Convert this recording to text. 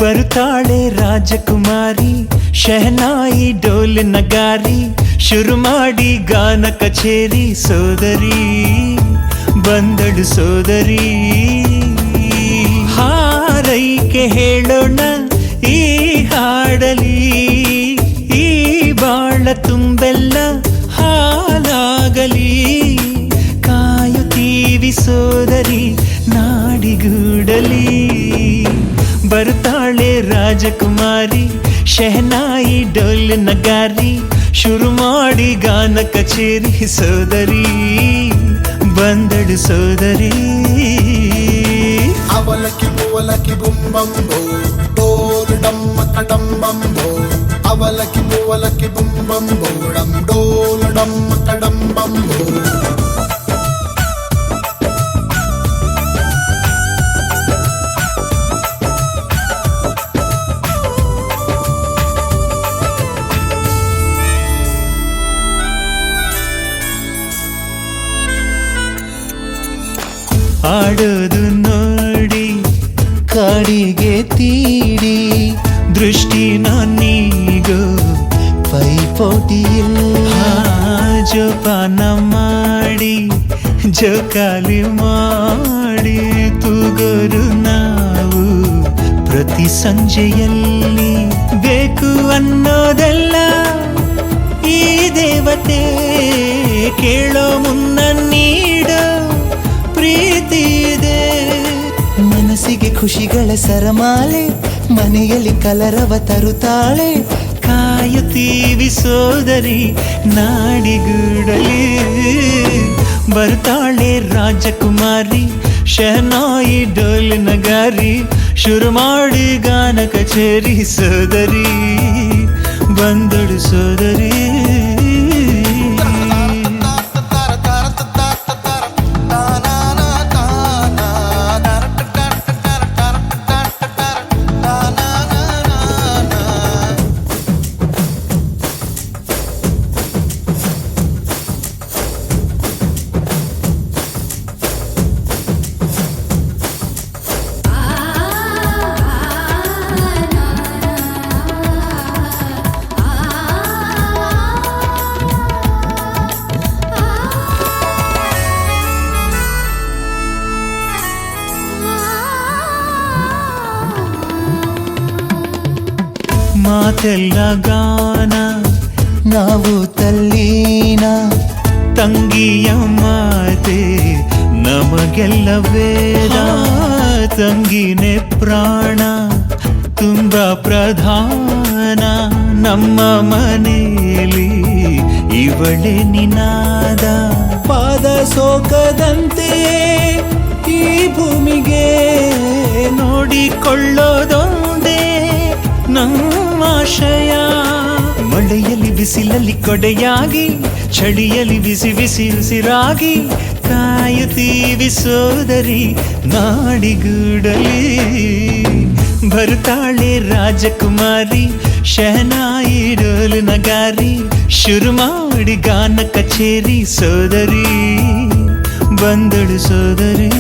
ಬರುತ್ತಾಳೆ ರಾಜಕುಮಾರಿ, ಶಹನಾಯಿ ಡೋಲ್ ನಗಾರಿ, ಶುರು ಮಾಡಿ ಗಾನ ಕಚೇರಿ. ಸೋದರಿ ಬಂದಳು ಸೋದರಿ, ಹಾರೈಕೆ ಹೇಳೋಣ ಈ ಹಾಡಲಿ. ಈ ಬಾಳ ತುಂಬೆಲ್ಲ ಹಾಲಾಗಲಿ, ಕಾಯುತ್ತೀವಿ ಸೋದರಿ ನಾಡಿಗೂಡಲಿ. ಬರುತ್ತಾಳೆ ರಾಜಕುಮಾರಿ, ಶಹನಾಯಿ ಡೋಲ್ ನಗಾರಿ, ಶುರು ಮಾಡಿ ಗಾನ ಕಚೇರಿ. ಸೋದರಿ ಬಂದಳು ಸೋದರಿ. ಅವಲಕ್ಕಿ ಪುವಲಕ್ಕಿ ಬುಂಬಂಬೋ ಡೋಲ್ ಡಮ್ಮಕ ಡಂಬಂಬೋ. ಅವಲಕ್ಕಿ ಪುವಲಕ್ಕಿ ಬುಂಬಂಬೋ ಡಂ ಡೋಲ್ ಡಮ್ಮಕ ಡಂಬಂಬೋ. ಆಡೋದು ನೋಡಿ ಕಾಡಿಗೆ ತೀಡಿ, ದೃಷ್ಟಿ ನಾನೀಗೋ ಪೈಪೋಟಿಯಿಲ್ಲ. ಜೋಪಾನ ಮಾಡಿ ಜೋಕಾಲಿ ಮಾಡಿ ತೂಗೋರು ನಾವು ಪ್ರತಿ ಸಂಜೆಯಲ್ಲಿ. ಬೇಕು ಅನ್ನೋದೆಲ್ಲ ಈ ದೇವತೆ ಕೇಳೋ ಮುನ್ನ ನೀಡೋ ಪ್ರೀತಿ ಇದೆ. ಮನಸ್ಸಿಗೆ ಖುಷಿಗಳ ಸರಮಾಲೆ, ಮನೆಯಲ್ಲಿ ಕಲರವ ತರುತ್ತಾಳೆ. ಕಾಯುತ್ತೀವಿ ಸೋದರಿ ನಾಡಿಗೂಡಲಿ. ಬರ್ತಾಳೆ ರಾಜಕುಮಾರಿ, ಶಹನಾಯಿ ಡೋಲ್ ನಗಾರಿ, ಶುರು ಮಾಡಿ ಗಾನ ಕಚೇರಿ. ಸೋದರಿ ಬಂದಳು ಸೋದರಿ. ಮಾತೆಲ್ಲ ಗಾನ, ನಾವು ತಲ್ಲೀನ, ತಂಗಿಯ ಮಾತೆ ನಮಗೆಲ್ಲ ವೇದ. ತಂಗಿನೇ ಪ್ರಾಣ ತುಂಬ ಪ್ರಧಾನ, ನಮ್ಮ ಮನೆಯಲ್ಲಿ ಇವಳೆ ನಿನಾದ. ಪಾದ ಸೋಕದಂತೆ ಈ ಭೂಮಿಗೆ ನೋಡಿಕೊಳ್ಳೋದೊಂದೇ ನಮ್ಮಾಶಯ. ಮಳೆಯಲ್ಲಿ ಬಿಸಿಲಲ್ಲಿ ಕೊಡೆಯಾಗಿ, ಚಳಿಯಲ್ಲಿ ಬಿಸಿ ಬಿಸಿ ಉಸಿರಾಗಿ, ಕಾಯುತ್ತೀವಿ ಸೋದರಿ ನಾಡಿಗೂಡಲಿ. ಬರುತ್ತಾಳೆ ರಾಜಕುಮಾರಿ, ಶಹನಾಯಿ ಡೋಲ್ ನಗಾರಿ, ಶುರು ಮಾಡಿ ಗಾನ ಕಚೇರಿ. ಸೋದರಿ ಬಂದಳು ಸೋದರಿ.